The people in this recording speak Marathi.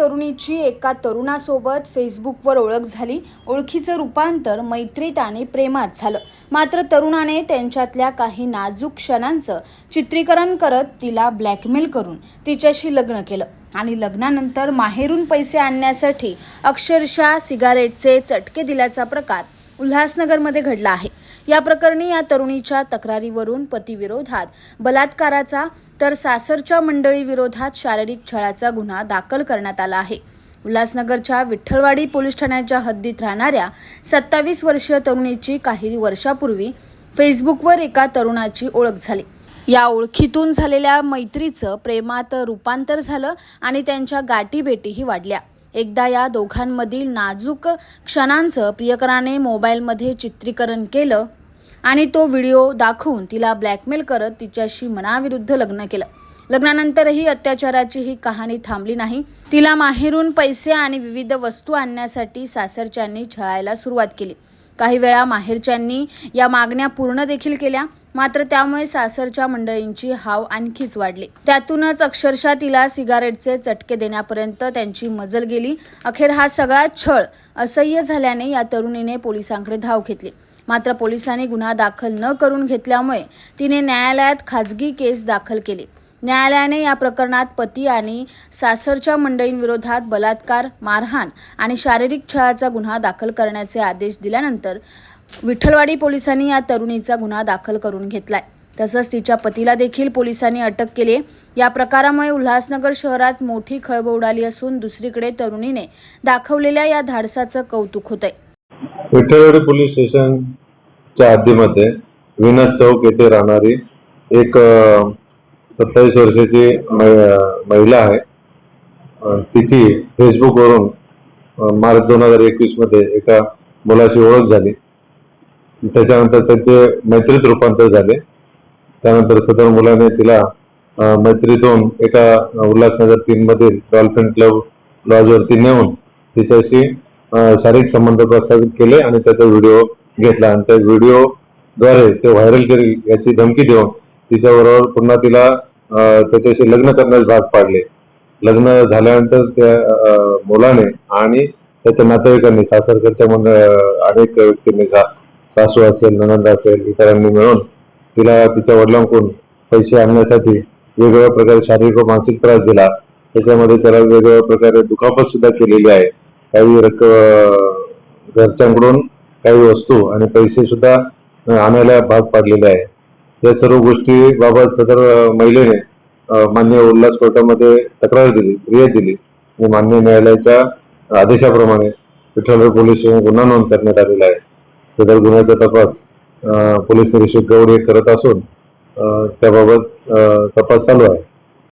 तरुणीची एका तरुणासोबत फेसबुकवर ओळख झाली। ओळखीचं रूपांतर मैत्रीत आणि प्रेमात झालं। मात्र तरुणाने त्यांच्यातल्या काही नाजूक क्षणांचं चित्रीकरण करत तिला ब्लॅकमेल करून तिच्याशी लग्न केलं आणि लग्नानंतर माहेरून पैसे आणण्यासाठी अक्षरशः सिगारेटचे चटके दिल्याचा प्रकार उल्हासनगरमध्ये घडला आहे। या प्रकरणी या तरुणीच्या तक्रारीवरून पतीविरोधात बलात्काराचा तर सासरच्या मंडळीविरोधात शारीरिक छळाचा गुन्हा दाखल करण्यात आला आहे। उल्हासनगरच्या विठ्ठलवाडी पोलीस ठाण्याच्या हद्दीत राहणाऱ्या 27 वर्षीय तरुणीची काही वर्षापूर्वी फेसबुकवर एका तरुणाची ओळख झाली। या ओळखीतून झालेल्या मैत्रीचं प्रेमात रूपांतर झालं आणि त्यांच्या गाठीभेटीही वाढल्या। एकदा या दोघांमधील नाजूक क्षणांचं प्रियकराने मोबाईलमध्ये चित्रीकरण केलं आणि तो व्हिडिओ दाखवून तिला ब्लॅकमेल करत तिच्याशी मनाविरुद्ध लग्न केलं। लग्नानंतरही अत्याचाराची ही कहाणी थांबली नाही। तिला माहेरून पैसे आणि विविध वस्तू आणण्यासाठी सासरच्यांनी छळायला सुरुवात केली। काही वेळा माहेरच्यांनी या मागण्या पूर्ण देखील केल्या, मात्र त्यामुळे सासरच्या मंडळींची हाव आणखीच वाढली। त्यातूनच अक्षरशः तिला सिगारेटचे चटके देण्यापर्यंत त्यांची मजल गेली। अखेर हा सगळा छळ असह्य झाल्याने या तरुणीने पोलिसांकडे धाव घेतली। मात्र पोलिसांनी गुन्हा दाखल न करून घेतल्यामुळे तिने न्यायालयात खाजगी केस दाखल केली। न्यायालयाने या प्रकरणात पती आणि सासरच्या मंडळींविरोधात बलात्कार, मारहाण आणि शारीरिक छळाचा गुन्हा दाखल करण्याचे आदेश दिल्यानंतर विठ्ठलवाडी पोलिसांनी या तरुणीचा गुन्हा दाखल करून घेतलाय। तसंच तिच्या पतीला देखील पोलिसांनी अटक केली। या प्रकारामुळे उल्हासनगर शहरात मोठी खळबळ उडाली असून दुसरीकडे तरुणीने दाखवलेल्या या धाडसाचं कौतुक होतंय। विठ्ठलवाडी पोलीस स्टेशनच्या हद्दीमध्ये विनोद चौक येथे राहणारी एक 27 वर्षाची महिला आहे। तिची फेसबुकवरून मार्च 2021 मध्ये एका मुलाशी ओळख झाली। त्याच्यानंतर त्यांचे मैत्रीत रूपांतर झाले। त्यानंतर सदर मुलाने तिला मैत्रीतून एका उल्हासनगर 3 मधील डॉल्फिन क्लब लॉजवरती नेऊन तिच्याशी शारीरिक संबंध प्रस्थापित केले आणि त्याचा व्हिडिओ घेतला आणि त्या व्हिडिओद्वारे ते व्हायरल केली याची धमकी देऊन तिच्याबरोबर पुन्हा तिला त्याच्याशी लग्न करण्यास भाग पाडले। लग्न झाल्यानंतर त्या मुलाने आणि त्याच्या नातेवाईकांनी सासरकडच्या अनेक व्यक्तींनी सासू असेल, नणंद असेल, इतरांनी मिळून तिला तिच्या वडिलांकडून पैसे आणण्यासाठी वेगवेगळ्या प्रकारे शारीरिक व मानसिक त्रास दिला। त्याच्यामध्ये त्याला वेगवेगळ्या प्रकारे दुखापत सुद्धा केलेली आहे। काही घरच्यांकडून काही वस्तू आणि पैसे सुद्धा आणायला भाग पाडलेले आहे। या सर्व गोष्टी बाबत सदर महिलेने मान्य उल्हास कोर्टामध्ये तक्रार दिली, फिर्याद दिली आणि मान्य न्यायालयाच्या आदेशाप्रमाणे विठ्ठलवाडी पोलीस स्टेशन गुन्हा नोंद करण्यात आलेला आहे। सदर गुन्ह्याचा तपास पोलीस निरीक्षक गौड हे करत असून त्याबाबत तपास चालू आहे।